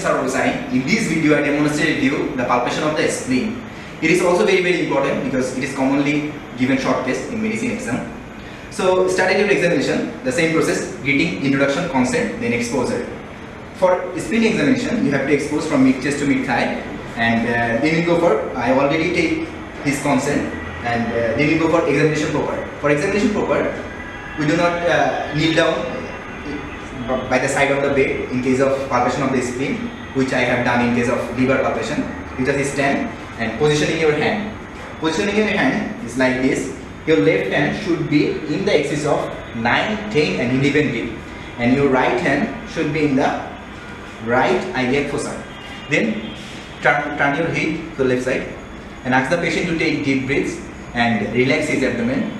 Sarowar. In this video I demonstrated you the palpation of the spleen. It is also very important because it is commonly given short test in medicine exam. So starting your examination, the same process: greeting, introduction, consent, then exposure. For spleen examination, you have to expose from mid chest to mid thigh, and then you go for, I already take his consent, and then you go for examination proper. For examination proper, we do not kneel down by the side of the bed in case of palpation of the spleen, which I have done in case of liver palpation. You just stand and positioning your hand. Positioning your hand is like this. Your left hand should be in the axis of 9, 10 and 11 deep, and your right hand should be in the right iliac fossa. Then turn your head to the left side and ask the patient to take deep breaths and relax his abdomen.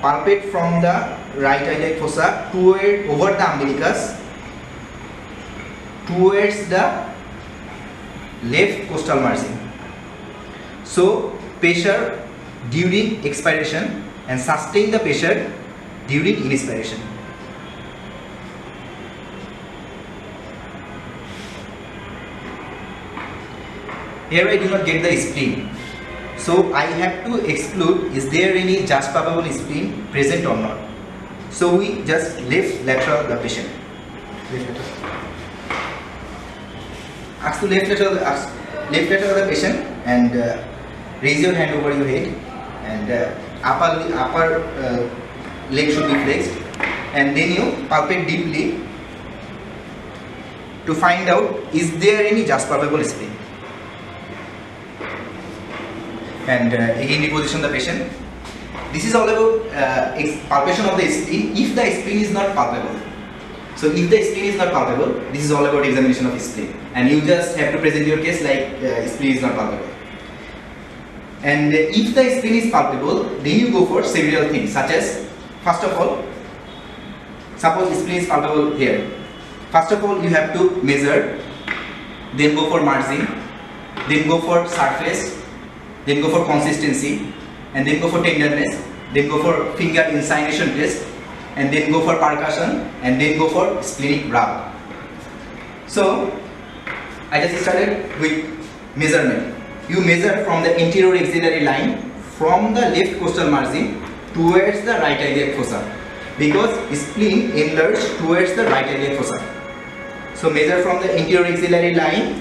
Palpate from the right iliac fossa over the umbilicus towards the left costal margin. So pressure during expiration and sustain the pressure during inspiration. Here I do not get the spleen, so I have to exclude is there any just palpable spleen present or not. So we just left lateral the patient. Ask to left lateral the patient and raise your hand over your head, and upper leg should be flexed, and then you palpate deeply to find out is there any just palpable spleen. And again reposition the patient. This is all about palpation of the spleen if the spleen is not palpable. So if the spleen is not palpable, this is all about examination of spleen, and you just have to present your case like spleen is not palpable. And if the spleen is palpable, then you go for several things, such as, first of all, suppose spleen is palpable here. First of all, you have to measure, then go for margin, then go for surface, then go for consistency, and then go for tenderness, then go for finger insinuation test, and then go for percussion, and then go for splenic rub. So I just started with measurement. You measure from the anterior axillary line from the left costal margin towards the right iliac fossa, because spleen enlarged towards the right iliac fossa. So measure from the anterior axillary line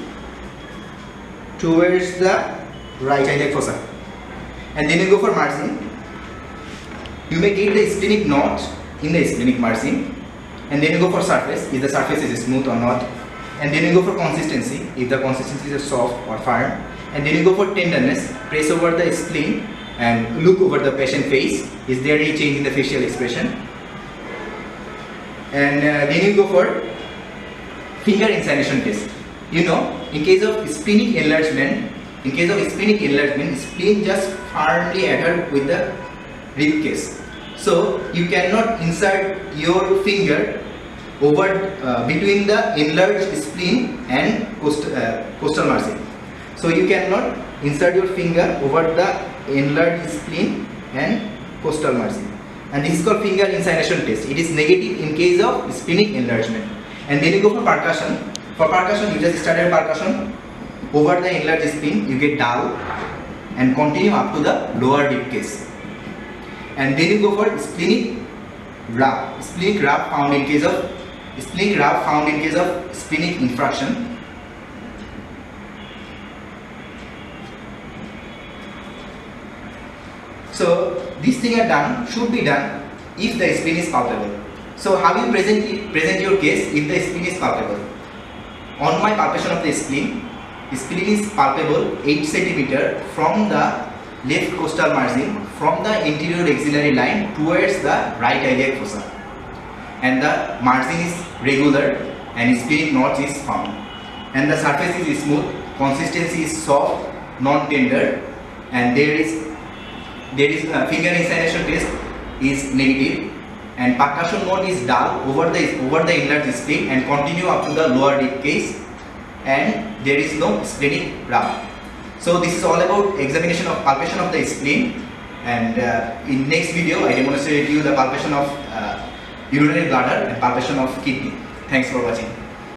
towards the right iliac fossa, and then you go for margin. You may get the splenic knot in the splenic margin, and then you go for surface, if the surface is smooth or not, and then you go for consistency, if the consistency is soft or firm, and then you go for tenderness. Press over the spleen and look over the patient face, is there any change in the facial expression, and then you go for finger insinuation test. You know, in case of splenic enlargement, spleen just firmly adhered with the rib case. So you cannot insert your finger over between the enlarged spleen and costal margin. So you cannot insert your finger over the enlarged spleen and costal margin. And this is called finger insinuation test. It is negative in case of splenic enlargement. And then you go for percussion. For percussion, you just started percussion over the enlarged spleen, you get dull, and continue up to the lower rib case. And then you go for splenic rub. Splenic rub found in case of splenic infraction. So these things are done, should be done if the spleen is palpable. So how you present your case if the spleen is palpable? On my palpation of the spleen is palpable 8 cm from the left costal margin from the anterior axillary line towards the right iliac fossa, and the margin is regular and splenic knot is found, and the surface is smooth, consistency is soft, non-tender, and there is finger insinuation test is negative, and percussion mode is dull over the enlarged spleen and continue up to the lower rib case, and there is no splenic rub. So this is all about examination of palpation of the spleen, and in next video I demonstrate you the palpation of urinary bladder and palpation of kidney. Thanks for watching.